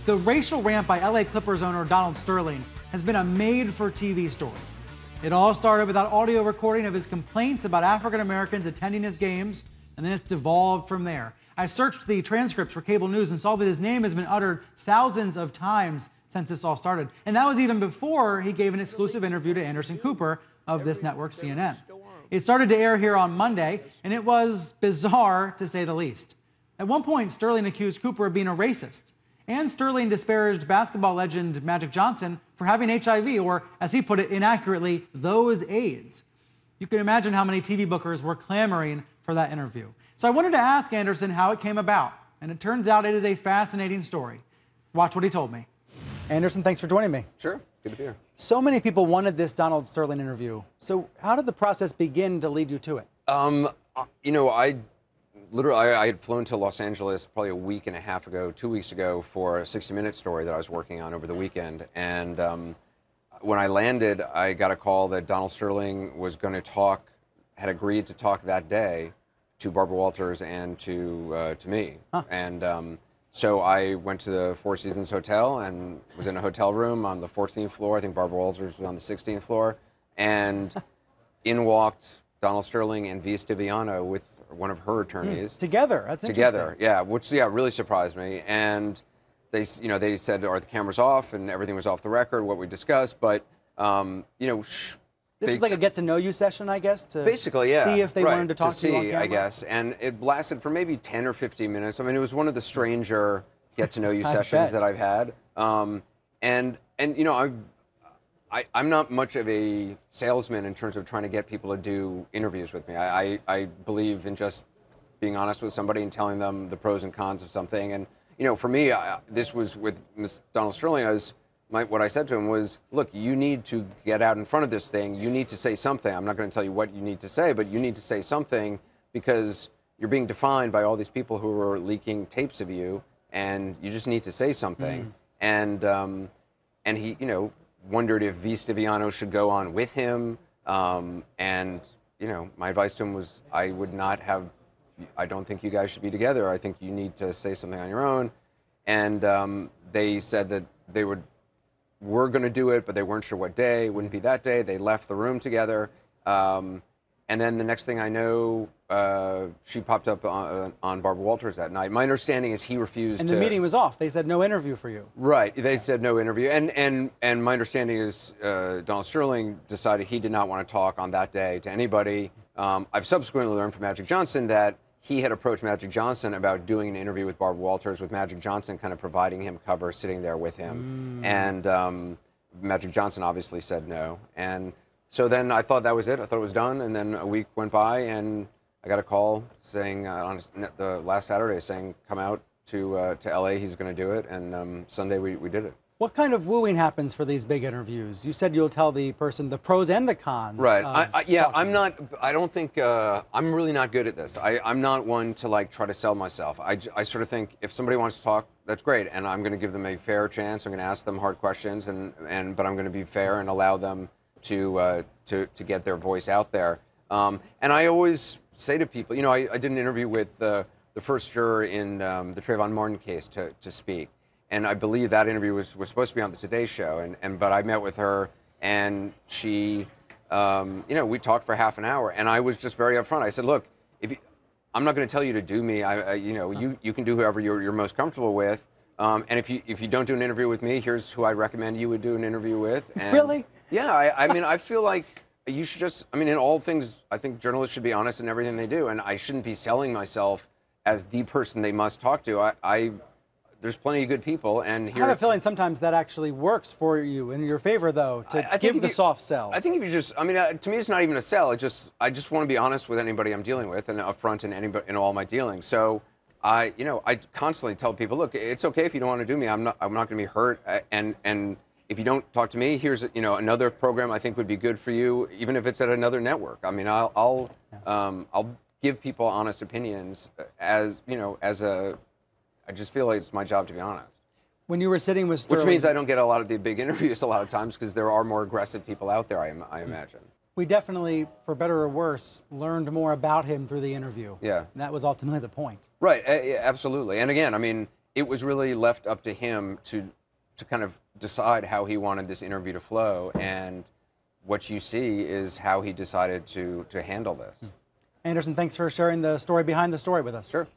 The racial rant by LA Clippers owner Donald Sterling has been a made-for-TV story. It all started with that audio recording of his complaints about African Americans attending his games, and then it's devolved from there. I searched the transcripts for cable news and saw that his name has been uttered thousands of times since this all started. And that was even before he gave an exclusive interview to Anderson Cooper of this network, CNN. It started to air here on Monday, and it was bizarre, to say the least. At one point, Sterling accused Cooper of being a racist. And Sterling disparaged basketball legend Magic Johnson for having HIV, or, as he put it inaccurately, those AIDS. You can imagine how many TV bookers were clamoring for that interview. So I wanted to ask Anderson how it came about, and it turns out it is a fascinating story. Watch what he told me. Anderson, thanks for joining me. Sure, good to be here. So many people wanted this Donald Sterling interview. So how did the process begin to lead you to it? You know, I had flown to Los Angeles probably a week and a half ago, 2 weeks ago, for a 60-minute story that I was working on over the weekend. And when I landed, I got a call that Donald Sterling was going to talk, had agreed to talk that day to Barbara Walters and to me. Huh. And so I went to the Four Seasons Hotel and was in a hotel room on the 14th floor. I think Barbara Walters was on the 16th floor. And in walked Donald Sterling and V. Stiviano with one of her attorneys. Together, that's together, interesting. yeah, which really surprised me. And they said, are the cameras off? And everything was off the record, what we discussed. But this is like a get-to-know-you session, I guess, to basically, yeah, see if they wanted to talk to you on camera? I guess. And it lasted for maybe 10 or 15 minutes. I mean, it was one of the stranger get-to-know-you sessions that I've had. And you know, I'm not much of a salesman in terms of trying to get people to do interviews with me. I believe in just being honest with somebody and telling them the pros and cons of something. And, you know, for me, this was with Donald Sterling. What I said to him was, look, you need to get out in front of this thing. You need to say something. I'm not going to tell you what you need to say, but you need to say something because you're being defined by all these people who are leaking tapes of you, and you just need to say something. And he, you know, wondered if V. Stiviano should go on with him. And, you know, my advice to him was, I don't think you guys should be together. I think you need to say something on your own. And they said that they were going to do it, but they weren't sure what day. It wouldn't be that day. They left the room together. And then the next thing I know, she popped up on Barbara Walters that night. My understanding is he refused to... And the meeting was off. They said no interview for you. Right. They said no interview. And my understanding is Donald Sterling decided he did not want to talk on that day to anybody. I've subsequently learned from Magic Johnson that he had approached Magic Johnson about doing an interview with Barbara Walters, with Magic Johnson kind of providing him cover, sitting there with him. And Magic Johnson obviously said no. And so then I thought that was it. I thought it was done. And then a week went by, and I got a call saying on the last Saturday saying, come out to LA. He's going to do it. And Sunday we did it. What kind of wooing happens for these big interviews? You said you'll tell the person the pros and the cons. Right. I don't think, I'm really not good at this. I'm not one to like try to sell myself. I sort of think if somebody wants to talk, that's great. And I'm going to give them a fair chance. I'm going to ask them hard questions, but I'm going to be fair and allow them to get their voice out there. And I always say to people, you know, I did an interview with the first juror in the Trayvon Martin case to speak. And I believe that interview was supposed to be on the Today Show. But I met with her, and she, you know, we talked for half an hour. And I was just very upfront. I said, look, I'm not going to tell you to do me. You know, you can do whoever you're most comfortable with. And if you don't do an interview with me, here's who I recommend you would do an interview with. And really? Yeah. I mean, I feel like you should just. I mean, in all things, I think journalists should be honest in everything they do, and I shouldn't be selling myself as the person they must talk to. There's plenty of good people, and here. I have a feeling sometimes that actually works for you in your favor, though, to give the soft sell. I think if you just, I mean, to me, it's not even a sell. I just want to be honest with anybody I'm dealing with, and upfront in all my dealings. So, I constantly tell people, look, it's okay if you don't want to do me. I'm not going to be hurt, and if you don't talk to me, here's another program I think would be good for you, even if it's at another network. I mean, I'll give people honest opinions I just feel like it's my job to be honest. When you were sitting with Sterling... Which means I don't get a lot of the big interviews a lot of times because there are more aggressive people out there, I imagine. We definitely, for better or worse, learned more about him through the interview. Yeah. And that was ultimately the point. Right, absolutely. And again, I mean, it was really left up to him to kind of decide how he wanted this interview to flow, and what you see is how he decided to handle this. Anderson, thanks for sharing the story behind the story with us. Sure.